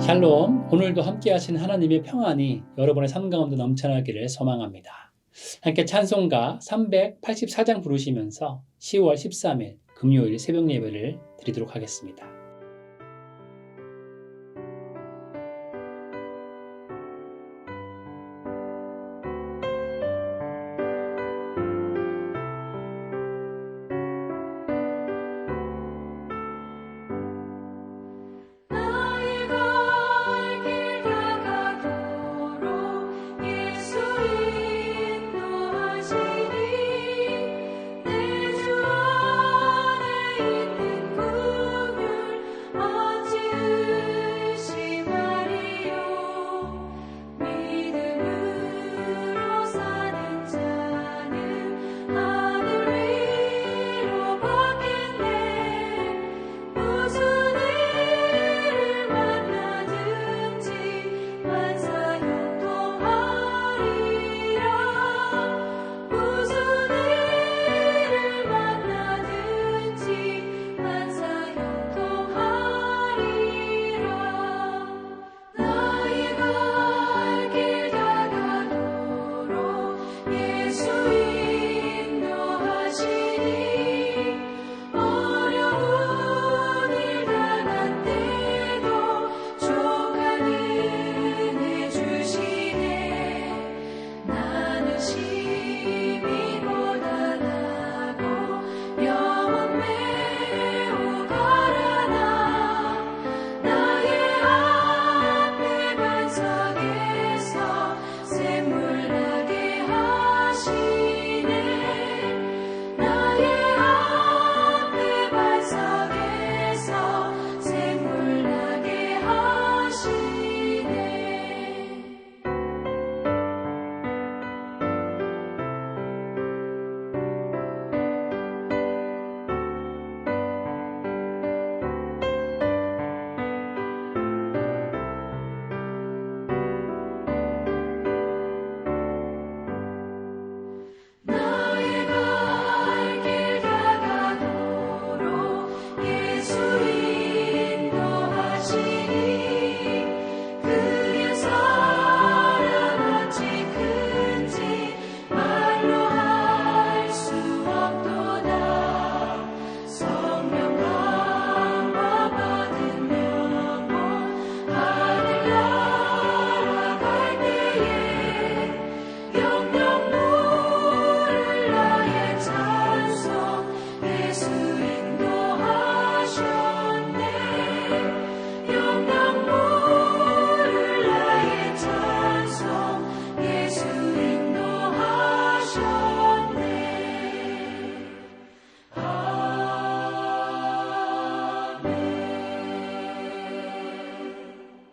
샬롬, 오늘도 함께 하신 하나님의 평안이 여러분의 삶 가운데 넘쳐나기를 소망합니다. 함께 찬송가 384장 부르시면서 10월 13일 금요일 새벽 예배를 드리도록 하겠습니다.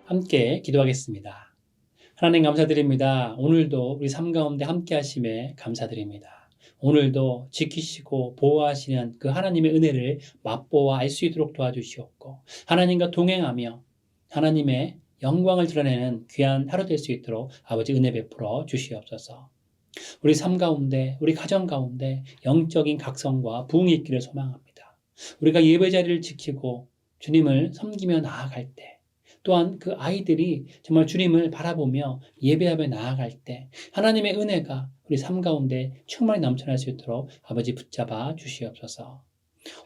함께 기도하겠습니다. 하나님 감사드립니다. 오늘도 우리 삶 가운데 함께 하심에 감사드립니다. 오늘도 지키시고 보호하시는 그 하나님의 은혜를 맛보아 알 수 있도록 도와주시옵고 하나님과 동행하며 하나님의 영광을 드러내는 귀한 하루 될 수 있도록 아버지 은혜 베풀어 주시옵소서. 우리 삶 가운데 우리 가정 가운데 영적인 각성과 부흥이 있기를 소망합니다. 우리가 예배 자리를 지키고 주님을 섬기며 나아갈 때 또한 그 아이들이 정말 주님을 바라보며 예배하며 나아갈 때 하나님의 은혜가 우리 삶 가운데 충만히 넘쳐날 수 있도록 아버지 붙잡아 주시옵소서.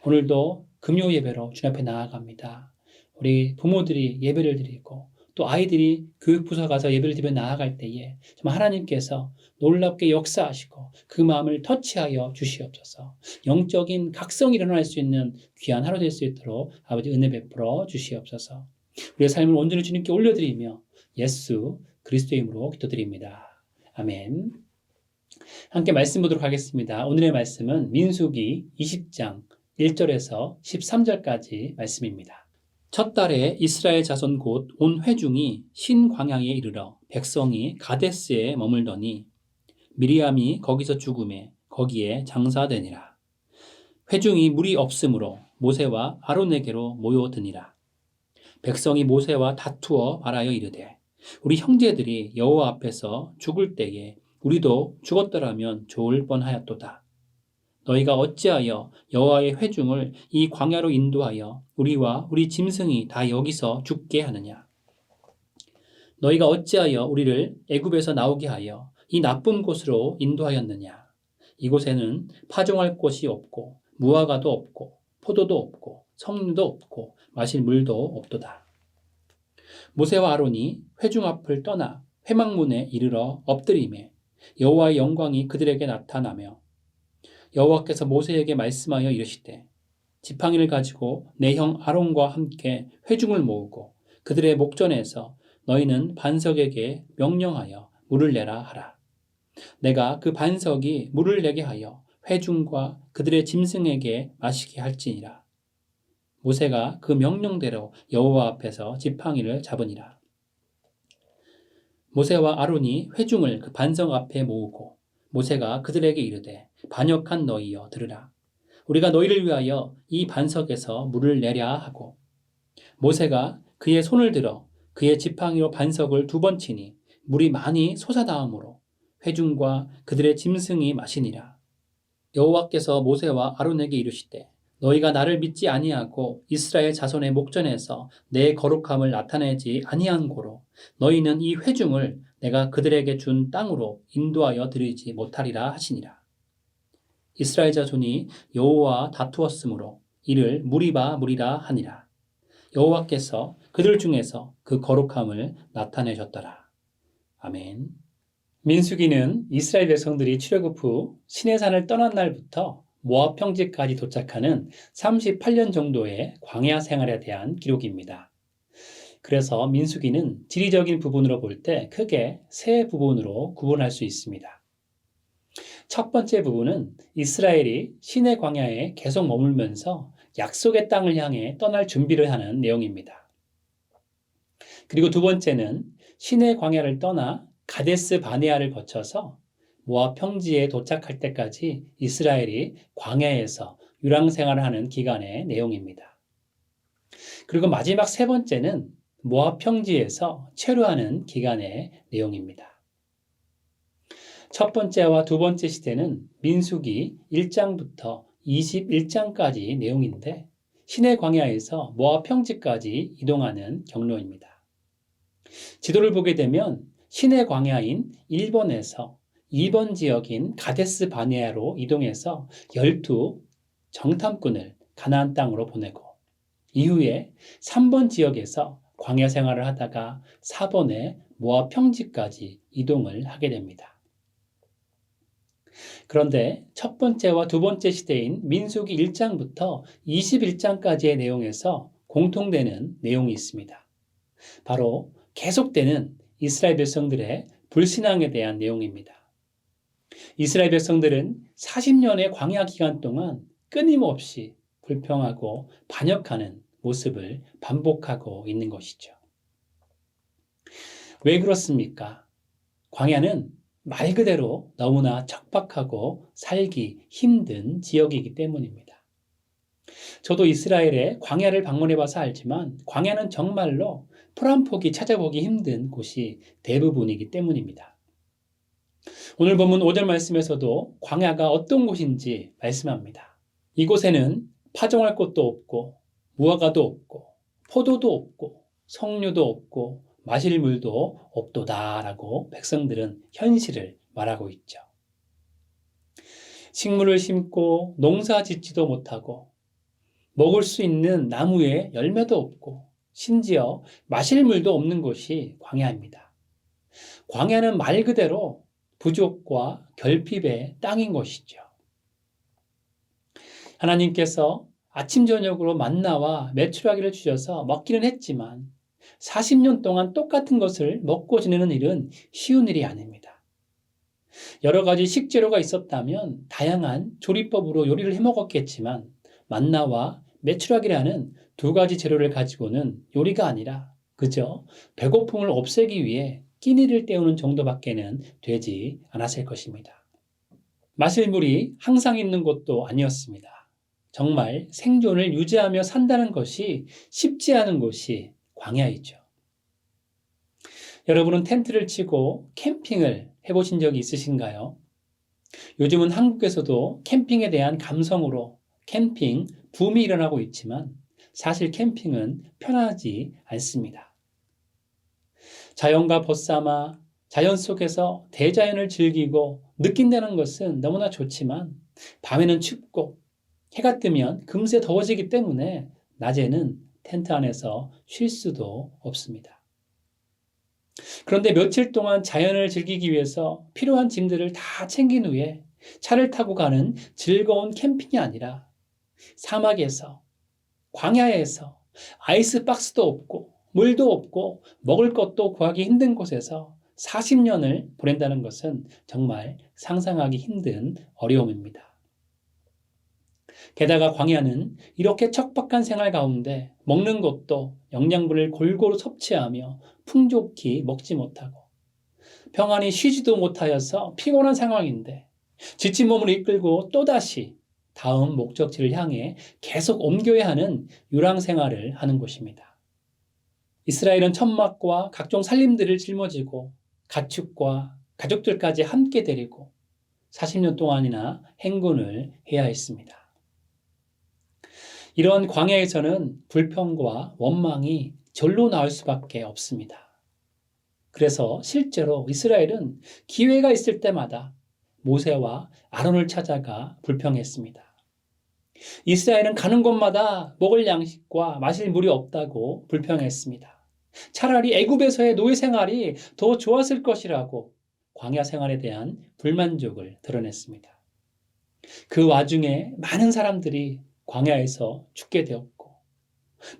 오늘도 금요 예배로 주님 앞에 나아갑니다. 우리 부모들이 예배를 드리고 또 아이들이 교육부서 가서 예배를 드리며 나아갈 때에 정말 하나님께서 놀랍게 역사하시고 그 마음을 터치하여 주시옵소서. 영적인 각성이 일어날 수 있는 귀한 하루 될 수 있도록 아버지 은혜 베풀어 주시옵소서. 우리의 삶을 온전히 주님께 올려드리며 예수 그리스도의 이름으로 기도드립니다. 아멘. 함께 말씀 보도록 하겠습니다. 오늘의 말씀은 민수기 20장 1절에서 13절까지 말씀입니다. 첫 달에 이스라엘 자손 곧 온 회중이 신광야에 이르러 백성이 가데스에 머물더니 미리암이 거기서 죽음에 거기에 장사되니라. 회중이 물이 없으므로 모세와 아론에게로 모여드니라. 백성이 모세와 다투어 말하여 이르되 우리 형제들이 여호와 앞에서 죽을 때에 우리도 죽었더라면 좋을 뻔하였도다. 너희가 어찌하여 여호와의 회중을 이 광야로 인도하여 우리와 우리 짐승이 다 여기서 죽게 하느냐. 너희가 어찌하여 우리를 애굽에서 나오게 하여 이 나쁜 곳으로 인도하였느냐? 이곳에는 파종할 곳이 없고 무화과도 없고 포도도 없고 석류도 없고 마실 물도 없도다. 모세와 아론이 회중 앞을 떠나 회막문에 이르러 엎드리매 여호와의 영광이 그들에게 나타나며 여호와께서 모세에게 말씀하여 이르시되 지팡이를 가지고 내 형 아론과 함께 회중을 모으고 그들의 목전에서 너희는 반석에게 명령하여 물을 내라 하라. 내가 그 반석이 물을 내게 하여 회중과 그들의 짐승에게 마시게 할지니라. 모세가 그 명령대로 여호와 앞에서 지팡이를 잡으니라. 모세와 아론이 회중을 그 반석 앞에 모으고 모세가 그들에게 이르되 반역한 너희여 들으라. 우리가 너희를 위하여 이 반석에서 물을 내랴 하고 모세가 그의 손을 들어 그의 지팡이로 반석을 2번 치니 물이 많이 솟아나오므로 회중과 그들의 짐승이 마시니라. 여호와께서 모세와 아론에게 이르시되 너희가 나를 믿지 아니하고 이스라엘 자손의 목전에서 내 거룩함을 나타내지 아니한 고로 너희는 이 회중을 내가 그들에게 준 땅으로 인도하여 드리지 못하리라 하시니라. 이스라엘 자손이 여호와와 다투었으므로 이를 무리바 무리라 하니라. 여호와께서 그들 중에서 그 거룩함을 나타내셨더라. 아멘. 민수기는 이스라엘 백성들이 출애굽 후 시내산을 떠난 날부터 모압 평지까지 도착하는 38년 정도의 광야 생활에 대한 기록입니다. 그래서 민수기는 지리적인 부분으로 볼 때 크게 3부분으로 구분할 수 있습니다. 첫 번째 부분은 이스라엘이 시내 광야에 계속 머물면서 약속의 땅을 향해 떠날 준비를 하는 내용입니다. 그리고 두 번째는 시내 광야를 떠나 가데스 바네아를 거쳐서 모압 평지에 도착할 때까지 이스라엘이 광야에서 유랑 생활을 하는 기간의 내용입니다. 그리고 마지막 3번째는 모압 평지에서 체류하는 기간의 내용입니다. 첫 번째와 두 번째 시대는 민수기 1장부터 21장까지 내용인데 시내 광야에서 모압 평지까지 이동하는 경로입니다. 지도를 보게 되면 시내 광야인 1번에서 2번 지역인 가데스 바네아로 이동해서 12 정탐꾼을 가나안 땅으로 보내고 이후에 3번 지역에서 광야 생활을 하다가 4번의 모압 평지까지 이동을 하게 됩니다. 그런데 첫 번째와 두 번째 시대인 민수기 1장부터 21장까지의 내용에서 공통되는 내용이 있습니다. 바로 계속되는 이스라엘 백성들의 불신앙에 대한 내용입니다. 이스라엘 백성들은 40년의 광야 기간 동안 끊임없이 불평하고 반역하는 모습을 반복하고 있는 것이죠. 왜 그렇습니까? 광야는 말 그대로 너무나 척박하고 살기 힘든 지역이기 때문입니다. 저도 이스라엘의 광야를 방문해 봐서 알지만 광야는 정말로 풀 한 폭이 찾아보기 힘든 곳이 대부분이기 때문입니다. 오늘 본문 5절 말씀에서도 광야가 어떤 곳인지 말씀합니다. 이곳에는 파종할 곳도 없고 무화과도 없고 포도도 없고 석류도 없고 마실 물도 없도다라고 백성들은 현실을 말하고 있죠. 식물을 심고 농사 짓지도 못하고 먹을 수 있는 나무에 열매도 없고 심지어 마실 물도 없는 곳이 광야입니다. 광야는 말 그대로 부족과 결핍의 땅인 것이죠. 하나님께서 아침 저녁으로 만나와 메추라기를 주셔서 먹기는 했지만 40년 동안 똑같은 것을 먹고 지내는 일은 쉬운 일이 아닙니다. 여러 가지 식재료가 있었다면 다양한 조리법으로 요리를 해 먹었겠지만 만나와 메추라기라는 2가지 재료를 가지고는 요리가 아니라 그저 배고픔을 없애기 위해 끼니를 때우는 정도밖에는 되지 않았을 것입니다. 마실 물이 항상 있는 곳도 아니었습니다. 정말 생존을 유지하며 산다는 것이 쉽지 않은 곳이 광야이죠. 여러분은 텐트를 치고 캠핑을 해보신 적이 있으신가요? 요즘은 한국에서도 캠핑에 대한 감성으로 캠핑 붐이 일어나고 있지만 사실 캠핑은 편하지 않습니다. 자연과 벗삼아 자연 속에서 대자연을 즐기고 느낀다는 것은 너무나 좋지만 밤에는 춥고 해가 뜨면 금세 더워지기 때문에 낮에는 텐트 안에서 쉴 수도 없습니다. 그런데 며칠 동안 자연을 즐기기 위해서 필요한 짐들을 다 챙긴 후에 차를 타고 가는 즐거운 캠핑이 아니라 사막에서, 광야에서 아이스박스도 없고 물도 없고 먹을 것도 구하기 힘든 곳에서 40년을 보낸다는 것은 정말 상상하기 힘든 어려움입니다. 게다가 광야는 이렇게 척박한 생활 가운데 먹는 것도 영양분을 골고루 섭취하며 풍족히 먹지 못하고 평안히 쉬지도 못하여서 피곤한 상황인데 지친 몸을 이끌고 또다시 다음 목적지를 향해 계속 옮겨야 하는 유랑 생활을 하는 곳입니다. 이스라엘은 천막과 각종 살림들을 짊어지고 가축과 가족들까지 함께 데리고 40년 동안이나 행군을 해야 했습니다. 이런 광야에서는 불평과 원망이 절로 나올 수밖에 없습니다. 그래서 실제로 이스라엘은 기회가 있을 때마다 모세와 아론을 찾아가 불평했습니다. 이스라엘은 가는 곳마다 먹을 양식과 마실 물이 없다고 불평했습니다. 차라리 애굽에서의 노예 생활이 더 좋았을 것이라고 광야 생활에 대한 불만족을 드러냈습니다. 그 와중에 많은 사람들이 광야에서 죽게 되었고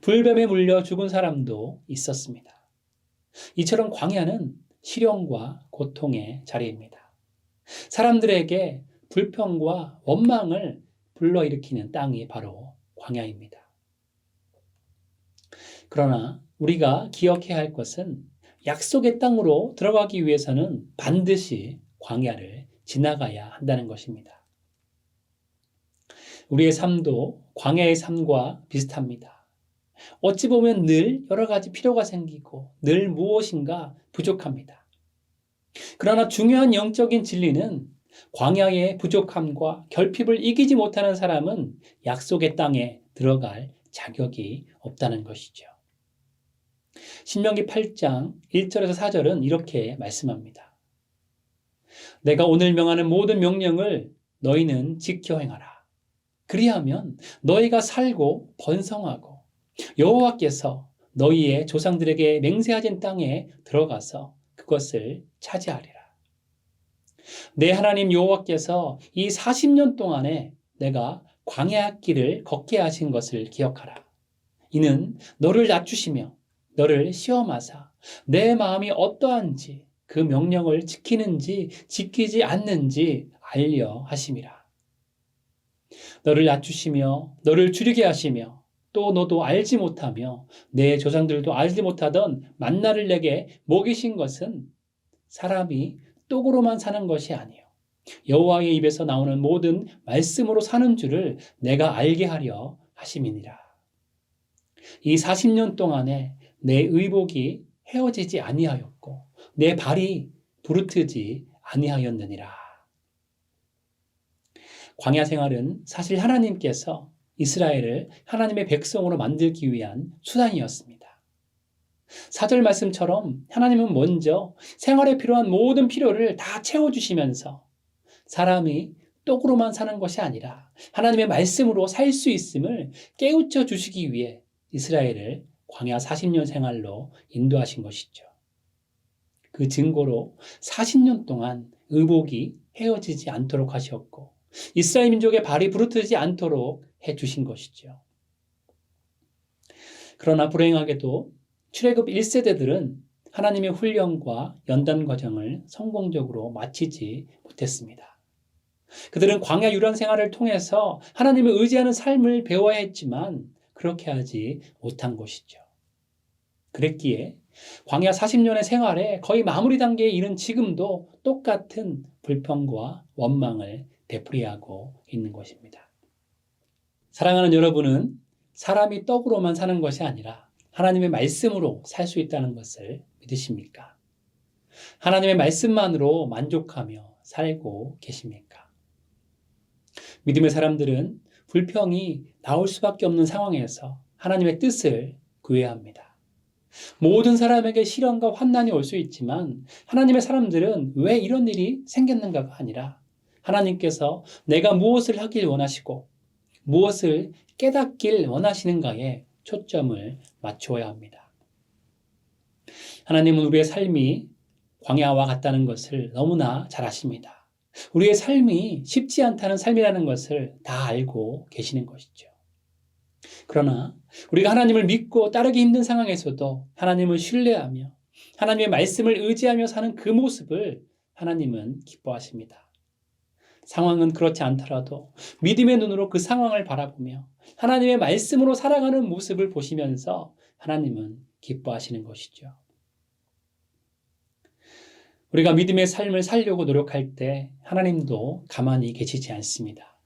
불뱀에 물려 죽은 사람도 있었습니다. 이처럼 광야는 시련과 고통의 자리입니다. 사람들에게 불평과 원망을 불러일으키는 땅이 바로 광야입니다. 그러나 우리가 기억해야 할 것은 약속의 땅으로 들어가기 위해서는 반드시 광야를 지나가야 한다는 것입니다. 우리의 삶도 광야의 삶과 비슷합니다. 어찌 보면 늘 여러 가지 필요가 생기고 늘 무엇인가 부족합니다. 그러나 중요한 영적인 진리는 광야의 부족함과 결핍을 이기지 못하는 사람은 약속의 땅에 들어갈 자격이 없다는 것이죠. 신명기 8장 1절에서 4절은 이렇게 말씀합니다. 내가 오늘 명하는 모든 명령을 너희는 지켜 행하라. 그리하면 너희가 살고 번성하고 여호와께서 너희의 조상들에게 맹세하신 땅에 들어가서 그것을 차지하리라. 내 하나님 여호와께서 이 40년 동안에 내가 광야 길을 걷게 하신 것을 기억하라. 이는 너를 낮추시며 너를 시험하사 내 마음이 어떠한지 그 명령을 지키는지 지키지 않는지 알려 하심이라. 너를 낮추시며 너를 줄이게 하시며 또 너도 알지 못하며 내 조상들도 알지 못하던 만나를 내게 먹이신 것은 사람이 떡으로만 사는 것이 아니요 여호와의 입에서 나오는 모든 말씀으로 사는 줄을 내가 알게 하려 하심이니라. 이 40년 동안에 내 의복이 헤어지지 아니하였고 내 발이 부르트지 아니하였느니라. 광야 생활은 사실 하나님께서 이스라엘을 하나님의 백성으로 만들기 위한 수단이었습니다. 4절 말씀처럼 하나님은 먼저 생활에 필요한 모든 필요를 다 채워주시면서 사람이 떡으로만 사는 것이 아니라 하나님의 말씀으로 살 수 있음을 깨우쳐 주시기 위해 이스라엘을 광야 40년 생활로 인도하신 것이죠. 그 증거로 40년 동안 의복이 헤어지지 않도록 하셨고 이스라엘 민족의 발이 부르트지 않도록 해주신 것이죠. 그러나 불행하게도 출애굽 1세대들은 하나님의 훈련과 연단 과정을 성공적으로 마치지 못했습니다. 그들은 광야 유랑 생활을 통해서 하나님을 의지하는 삶을 배워야 했지만 그렇게 하지 못한 것이죠. 그랬기에 광야 40년의 생활에 거의 마무리 단계에 이른 지금도 똑같은 불평과 원망을 되풀이하고 있는 것입니다. 사랑하는 여러분은 사람이 떡으로만 사는 것이 아니라 하나님의 말씀으로 살 수 있다는 것을 믿으십니까? 하나님의 말씀만으로 만족하며 살고 계십니까? 믿음의 사람들은 불평이 나올 수밖에 없는 상황에서 하나님의 뜻을 구해야 합니다. 모든 사람에게 시련과 환난이 올 수 있지만 하나님의 사람들은 왜 이런 일이 생겼는가가 아니라 하나님께서 내가 무엇을 하길 원하시고 무엇을 깨닫길 원하시는가에 초점을 맞추어야 합니다. 하나님은 우리의 삶이 광야와 같다는 것을 너무나 잘 아십니다. 우리의 삶이 쉽지 않다는 삶이라는 것을 다 알고 계시는 것이죠. 그러나 우리가 하나님을 믿고 따르기 힘든 상황에서도 하나님을 신뢰하며 하나님의 말씀을 의지하며 사는 그 모습을 하나님은 기뻐하십니다. 상황은 그렇지 않더라도 믿음의 눈으로 그 상황을 바라보며 하나님의 말씀으로 살아가는 모습을 보시면서 하나님은 기뻐하시는 것이죠. 우리가 믿음의 삶을 살려고 노력할 때 하나님도 가만히 계시지 않습니다.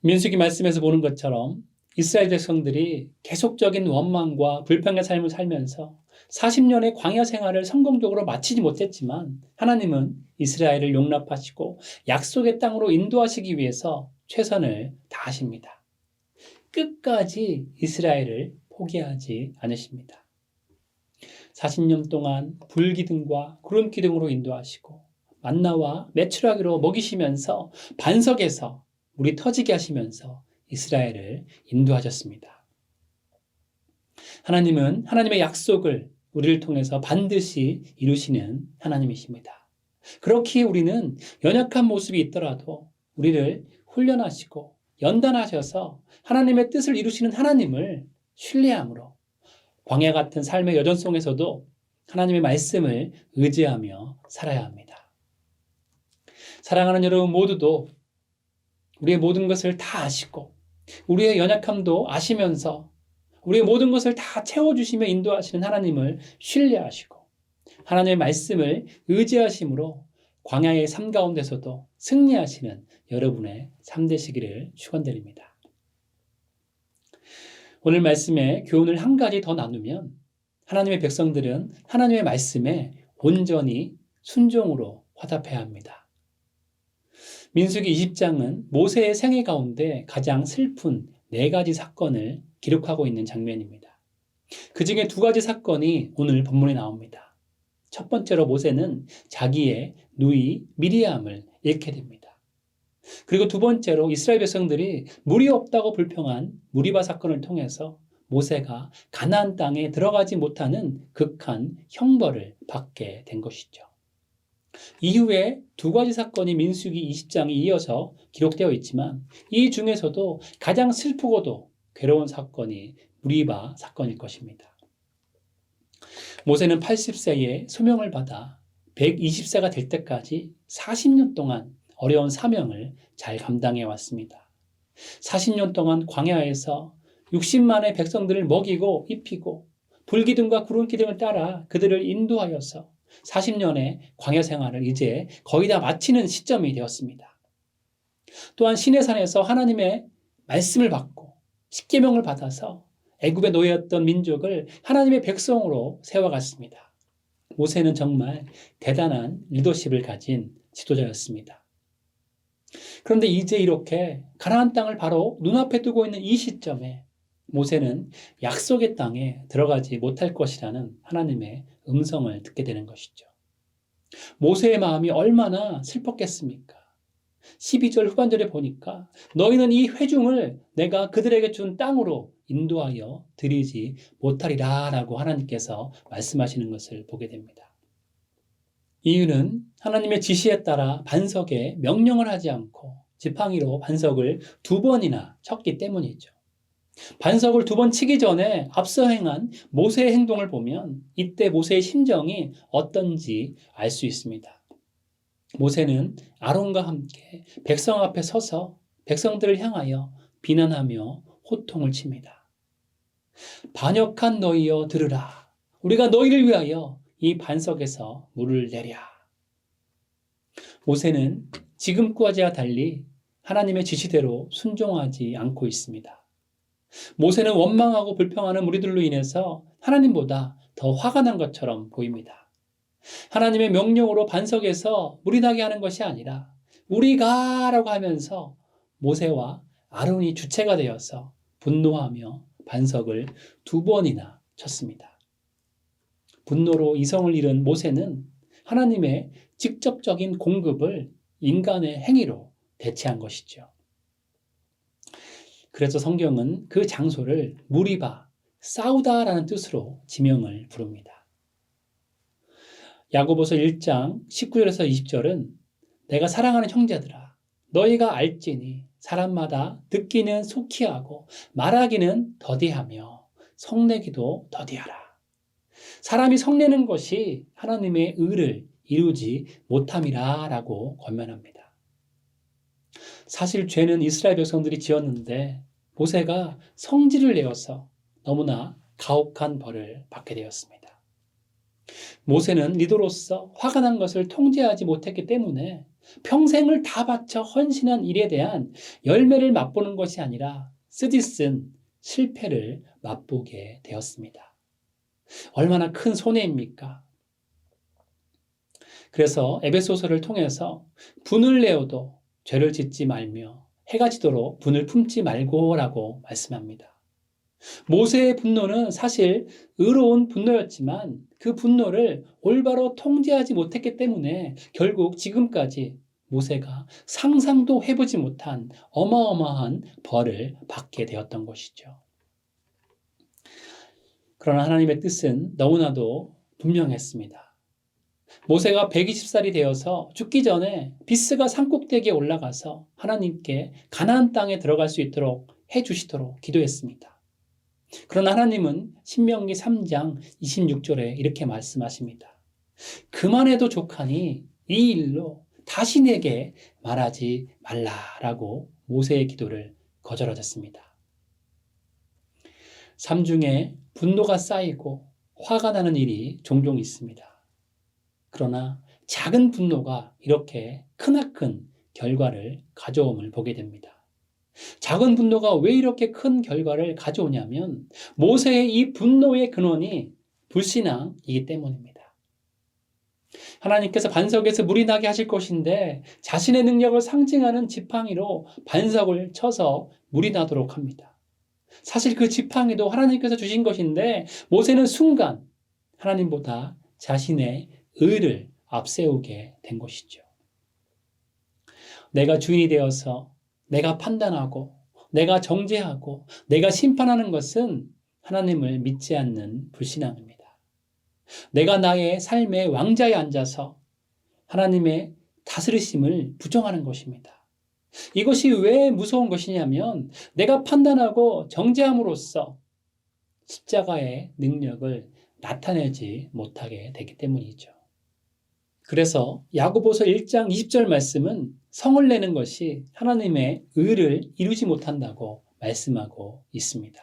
민수기 말씀에서 보는 것처럼 이스라엘 백성들이 계속적인 원망과 불평의 삶을 살면서 40년의 광야 생활을 성공적으로 마치지 못했지만 하나님은 이스라엘을 용납하시고 약속의 땅으로 인도하시기 위해서 최선을 다하십니다. 끝까지 이스라엘을 포기하지 않으십니다. 40년 동안 불기둥과 구름기둥으로 인도하시고 만나와 메추라기로 먹이시면서 반석에서 물이 터지게 하시면서 이스라엘을 인도하셨습니다. 하나님은 하나님의 약속을 우리를 통해서 반드시 이루시는 하나님이십니다. 그렇기에 우리는 연약한 모습이 있더라도 우리를 훈련하시고 연단하셔서 하나님의 뜻을 이루시는 하나님을 신뢰함으로 광야 같은 삶의 여정 속에서도 하나님의 말씀을 의지하며 살아야 합니다. 사랑하는 여러분 모두도 우리의 모든 것을 다 아시고 우리의 연약함도 아시면서 우리의 모든 것을 다 채워주시며 인도하시는 하나님을 신뢰하시고 하나님의 말씀을 의지하심으로 광야의 삶 가운데서도 승리하시는 여러분의 삶 되시기를 축원드립니다. 오늘 말씀의 교훈을 한 가지 더 나누면 하나님의 백성들은 하나님의 말씀에 온전히 순종으로 화답해야 합니다. 민수기 20장은 모세의 생애 가운데 가장 슬픈 4가지 사건을 기록하고 있는 장면입니다. 그 중에 2가지 사건이 오늘 본문에 나옵니다. 첫 번째로 모세는 자기의 누이 미리암을 잃게 됩니다. 그리고 두 번째로 이스라엘 백성들이 물이 없다고 불평한 무리바 사건을 통해서 모세가 가나안 땅에 들어가지 못하는 극한 형벌을 받게 된 것이죠. 이후에 2가지 사건이 민수기 20장에 이어서 기록되어 있지만 이 중에서도 가장 슬프고도 괴로운 사건이 무리바 사건일 것입니다. 모세는 80세에 소명을 받아 120세가 될 때까지 40년 동안 어려운 사명을 잘 감당해 왔습니다. 40년 동안 광야에서 60만의 백성들을 먹이고 입히고 불기둥과 구름기둥을 따라 그들을 인도하여서 40년의 광야 생활을 이제 거의 다 마치는 시점이 되었습니다. 또한 시내산에서 하나님의 말씀을 받고 십계명을 받아서 애굽의 노예였던 민족을 하나님의 백성으로 세워갔습니다. 모세는 정말 대단한 리더십을 가진 지도자였습니다. 그런데 이제 이렇게 가나안 땅을 바로 눈앞에 두고 있는 이 시점에 모세는 약속의 땅에 들어가지 못할 것이라는 하나님의 음성을 듣게 되는 것이죠. 모세의 마음이 얼마나 슬펐겠습니까? 12절 후반절에 보니까 너희는 이 회중을 내가 그들에게 준 땅으로 인도하여 드리지 못하리라 라고 하나님께서 말씀하시는 것을 보게 됩니다. 이유는 하나님의 지시에 따라 반석에 명령을 하지 않고 지팡이로 반석을 2번이나 쳤기 때문이죠. 반석을 2번 치기 전에 앞서 행한 모세의 행동을 보면 이때 모세의 심정이 어떤지 알 수 있습니다. 모세는 아론과 함께 백성 앞에 서서 백성들을 향하여 비난하며 호통을 칩니다. 반역한 너희여 들으라. 우리가 너희를 위하여 이 반석에서 물을 내랴. 모세는 지금까지와 달리 하나님의 지시대로 순종하지 않고 있습니다. 모세는 원망하고 불평하는 무리들로 인해서 하나님보다 더 화가 난 것처럼 보입니다. 하나님의 명령으로 반석에서 물이 나게 하는 것이 아니라 우리가라고 하면서 모세와 아론이 주체가 되어서 분노하며 반석을 2번이나 쳤습니다. 분노로 이성을 잃은 모세는 하나님의 직접적인 공급을 인간의 행위로 대체한 것이죠. 그래서 성경은 그 장소를 무리바, 싸우다라는 뜻으로 지명을 부릅니다. 야고보서 1장 19절에서 20절은 내가 사랑하는 형제들아 너희가 알지니 사람마다 듣기는 속히 하고 말하기는 더디하며 성내기도 더디하라. 사람이 성내는 것이 하나님의 의를 이루지 못함이라 라고 권면합니다. 사실 죄는 이스라엘 백성들이 지었는데 모세가 성질을 내어서 너무나 가혹한 벌을 받게 되었습니다. 모세는 리더로서 화가 난 것을 통제하지 못했기 때문에 평생을 다 바쳐 헌신한 일에 대한 열매를 맛보는 것이 아니라 쓰디쓴 실패를 맛보게 되었습니다. 얼마나 큰 손해입니까? 그래서 에베소서를 통해서 분을 내어도 죄를 짓지 말며 해가 지도록 분을 품지 말고라고 말씀합니다. 모세의 분노는 사실 의로운 분노였지만 그 분노를 올바로 통제하지 못했기 때문에 결국 지금까지 모세가 상상도 해보지 못한 어마어마한 벌을 받게 되었던 것이죠. 그러나 하나님의 뜻은 너무나도 분명했습니다. 모세가 120살이 되어서 죽기 전에 비스가 산꼭대기에 올라가서 하나님께 가나안 땅에 들어갈 수 있도록 해주시도록 기도했습니다. 그러나 하나님은 신명기 3장 26절에 이렇게 말씀하십니다. 그만해도 족하니 이 일로 다시 내게 말하지 말라라고 모세의 기도를 거절하셨습니다. 삶 중에 분노가 쌓이고 화가 나는 일이 종종 있습니다. 그러나 작은 분노가 이렇게 크나큰 결과를 가져옴을 보게 됩니다. 작은 분노가 왜 이렇게 큰 결과를 가져오냐면 모세의 이 분노의 근원이 불신앙이기 때문입니다. 하나님께서 반석에서 물이 나게 하실 것인데 자신의 능력을 상징하는 지팡이로 반석을 쳐서 물이 나도록 합니다. 사실 그 지팡이도 하나님께서 주신 것인데 모세는 순간 하나님보다 자신의 의를 앞세우게 된 것이죠. 내가 주인이 되어서 내가 판단하고 내가 정죄하고 내가 심판하는 것은 하나님을 믿지 않는 불신앙입니다. 내가 나의 삶의 왕자에 앉아서 하나님의 다스리심을 부정하는 것입니다. 이것이 왜 무서운 것이냐면 내가 판단하고 정죄함으로써 십자가의 능력을 나타내지 못하게 되기 때문이죠. 그래서 야고보서 1장 20절 말씀은 성을 내는 것이 하나님의 의를 이루지 못한다고 말씀하고 있습니다.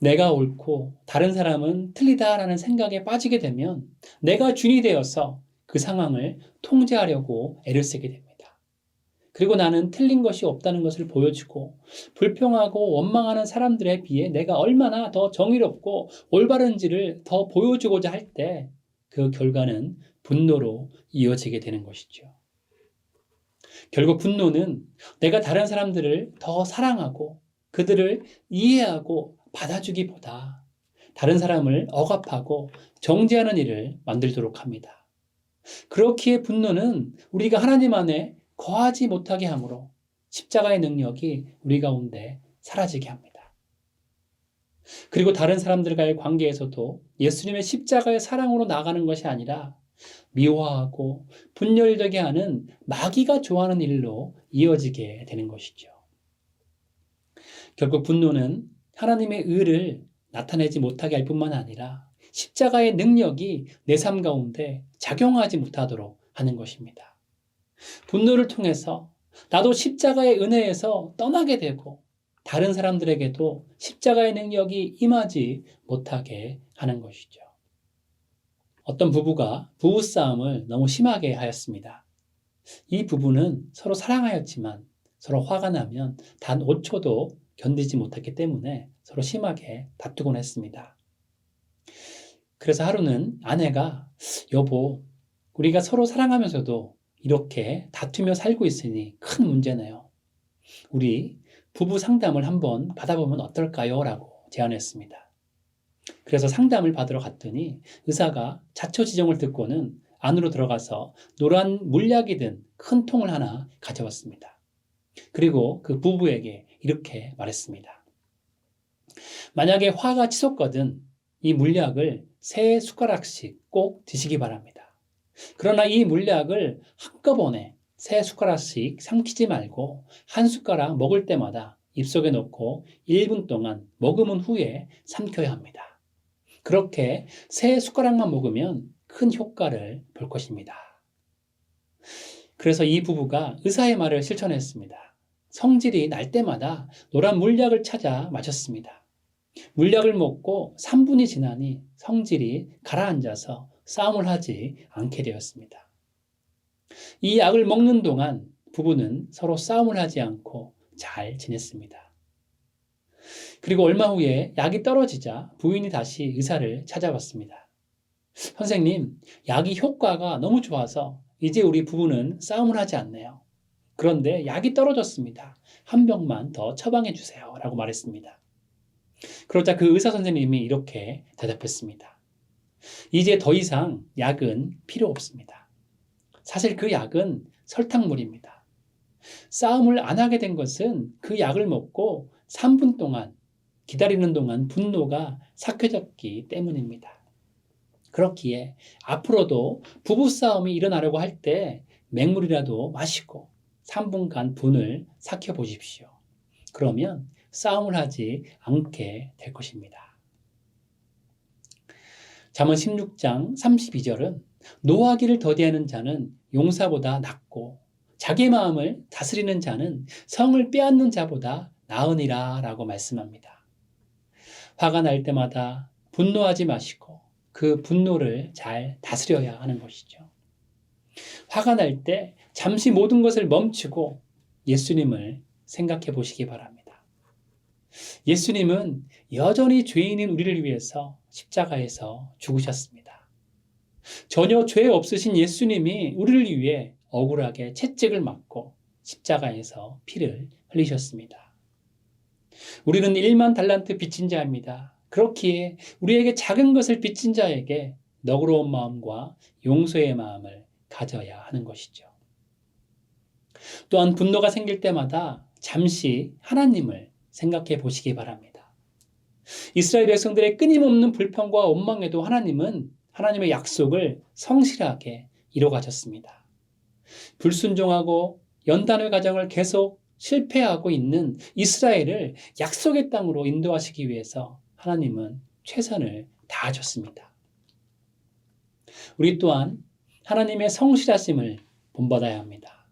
내가 옳고 다른 사람은 틀리다라는 생각에 빠지게 되면 내가 주인이 되어서 그 상황을 통제하려고 애를 쓰게 됩니다. 그리고 나는 틀린 것이 없다는 것을 보여주고 불평하고 원망하는 사람들에 비해 내가 얼마나 더 정의롭고 올바른지를 더 보여주고자 할 때 그 결과는 분노로 이어지게 되는 것이죠. 결국 분노는 내가 다른 사람들을 더 사랑하고 그들을 이해하고 받아주기보다 다른 사람을 억압하고 정죄하는 일을 만들도록 합니다. 그렇기에 분노는 우리가 하나님 안에 거하지 못하게 하므로 십자가의 능력이 우리 가운데 사라지게 합니다. 그리고 다른 사람들과의 관계에서도 예수님의 십자가의 사랑으로 나가는 것이 아니라 미워하고 분열되게 하는 마귀가 좋아하는 일로 이어지게 되는 것이죠. 결국 분노는 하나님의 의를 나타내지 못하게 할 뿐만 아니라 십자가의 능력이 내 삶 가운데 작용하지 못하도록 하는 것입니다. 분노를 통해서 나도 십자가의 은혜에서 떠나게 되고 다른 사람들에게도 십자가의 능력이 임하지 못하게 하는 것이죠. 어떤 부부가 부부싸움을 너무 심하게 하였습니다. 이 부부는 서로 사랑하였지만 서로 화가 나면 단 5초도 견디지 못했기 때문에 서로 심하게 다투곤 했습니다. 그래서 하루는 아내가 여보, 우리가 서로 사랑하면서도 이렇게 다투며 살고 있으니 큰 문제네요. 우리 부부 상담을 한번 받아보면 어떨까요? 라고 제안했습니다. 그래서 상담을 받으러 갔더니 의사가 자초지종을 듣고는 안으로 들어가서 노란 물약이 든 큰 통을 하나 가져왔습니다. 그리고 그 부부에게 이렇게 말했습니다. 만약에 화가 치솟거든 이 물약을 3숟가락씩 꼭 드시기 바랍니다. 그러나 이 물약을 한꺼번에 3숟가락씩 삼키지 말고 한 숟가락 먹을 때마다 입속에 넣고 1분 동안 머금은 후에 삼켜야 합니다. 그렇게 3숟가락만 먹으면 큰 효과를 볼 것입니다. 그래서 이 부부가 의사의 말을 실천했습니다. 성질이 날 때마다 노란 물약을 찾아 마셨습니다. 물약을 먹고 3분이 지나니 성질이 가라앉아서 싸움을 하지 않게 되었습니다. 이 약을 먹는 동안 부부는 서로 싸움을 하지 않고 잘 지냈습니다. 그리고 얼마 후에 약이 떨어지자 부인이 다시 의사를 찾아왔습니다. 선생님, 약이 효과가 너무 좋아서 이제 우리 부부는 싸움을 하지 않네요. 그런데 약이 떨어졌습니다. 한 병만 더 처방해 주세요. 라고 말했습니다. 그러자 그 의사 선생님이 이렇게 대답했습니다. 이제 더 이상 약은 필요 없습니다. 사실 그 약은 설탕물입니다. 싸움을 안 하게 된 것은 그 약을 먹고 3분 동안 기다리는 동안 분노가 삭혀졌기 때문입니다. 그렇기에 앞으로도 부부싸움이 일어나려고 할 때 맹물이라도 마시고 3분간 분을 삭혀 보십시오. 그러면 싸움을 하지 않게 될 것입니다. 잠언 16장 32절은 노하기를 더디하는 자는 용사보다 낫고 자기 마음을 다스리는 자는 성을 빼앗는 자보다 나으니라 라고 말씀합니다. 화가 날 때마다 분노하지 마시고 그 분노를 잘 다스려야 하는 것이죠. 화가 날 때 잠시 모든 것을 멈추고 예수님을 생각해 보시기 바랍니다. 예수님은 여전히 죄인인 우리를 위해서 십자가에서 죽으셨습니다. 전혀 죄 없으신 예수님이 우리를 위해 억울하게 채찍을 맞고 십자가에서 피를 흘리셨습니다. 우리는 1만 달란트 빚진 자입니다. 그렇기에 우리에게 작은 것을 빚진 자에게 너그러운 마음과 용서의 마음을 가져야 하는 것이죠. 또한 분노가 생길 때마다 잠시 하나님을 생각해 보시기 바랍니다. 이스라엘 백성들의 끊임없는 불평과 원망에도 하나님은 하나님의 약속을 성실하게 이뤄가셨습니다. 불순종하고 연단의 과정을 계속 실패하고 있는 이스라엘을 약속의 땅으로 인도하시기 위해서 하나님은 최선을 다하셨습니다. 우리 또한 하나님의 성실하심을 본받아야 합니다.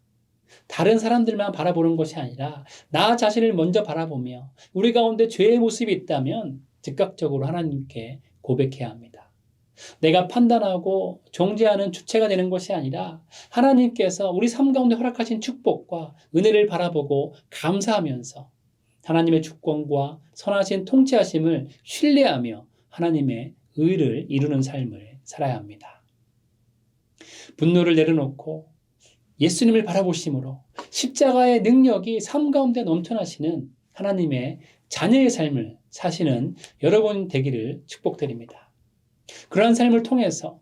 다른 사람들만 바라보는 것이 아니라 나 자신을 먼저 바라보며 우리 가운데 죄의 모습이 있다면 즉각적으로 하나님께 고백해야 합니다. 내가 판단하고 정죄하는 주체가 되는 것이 아니라 하나님께서 우리 삶 가운데 허락하신 축복과 은혜를 바라보고 감사하면서 하나님의 주권과 선하신 통치하심을 신뢰하며 하나님의 의를 이루는 삶을 살아야 합니다. 분노를 내려놓고 예수님을 바라보심으로 십자가의 능력이 삶 가운데 넘쳐나시는 하나님의 자녀의 삶을 사시는 여러분 되기를 축복드립니다. 그러한 삶을 통해서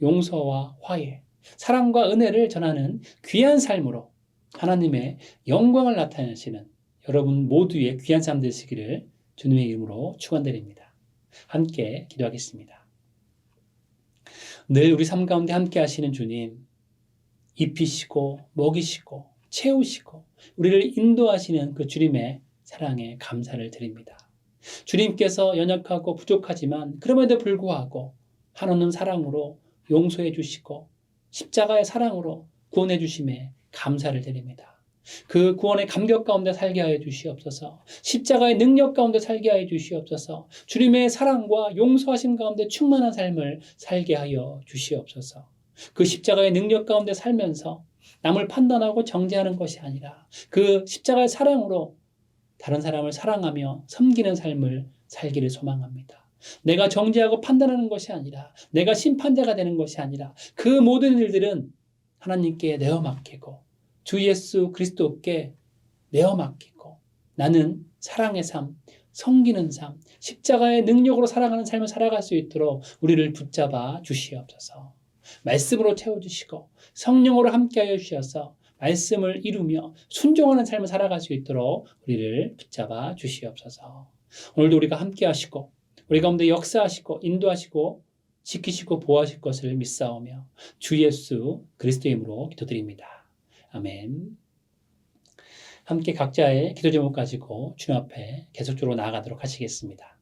용서와 화해, 사랑과 은혜를 전하는 귀한 삶으로 하나님의 영광을 나타내시는 여러분 모두의 귀한 삶 되시기를 주님의 이름으로 축원드립니다. 함께 기도하겠습니다. 늘 우리 삶 가운데 함께 하시는 주님, 입히시고 먹이시고 채우시고 우리를 인도하시는 그 주님의 사랑에 감사를 드립니다. 주님께서 연약하고 부족하지만 그럼에도 불구하고 한없는 사랑으로 용서해 주시고 십자가의 사랑으로 구원해 주심에 감사를 드립니다. 그 구원의 감격 가운데 살게 하여 주시옵소서. 십자가의 능력 가운데 살게 하여 주시옵소서. 주님의 사랑과 용서하심 가운데 충만한 삶을 살게 하여 주시옵소서. 그 십자가의 능력 가운데 살면서 남을 판단하고 정죄하는 것이 아니라 그 십자가의 사랑으로 다른 사람을 사랑하며 섬기는 삶을 살기를 소망합니다. 내가 정죄하고 판단하는 것이 아니라 내가 심판자가 되는 것이 아니라 그 모든 일들은 하나님께 내어 맡기고 주 예수 그리스도께 내어 맡기고 나는 사랑의 삶, 섬기는 삶, 십자가의 능력으로 살아가는 삶을 살아갈 수 있도록 우리를 붙잡아 주시옵소서. 말씀으로 채워주시고 성령으로 함께하여 주셔서 말씀을 이루며 순종하는 삶을 살아갈 수 있도록 우리를 붙잡아 주시옵소서. 오늘도 우리가 함께하시고 우리 가운데 역사하시고 인도하시고 지키시고 보호하실 것을 믿사오며 주 예수 그리스도의 이름으로 기도드립니다. 아멘. 함께 각자의 기도 제목 가지고 주님 앞에 계속적으로 나아가도록 하시겠습니다.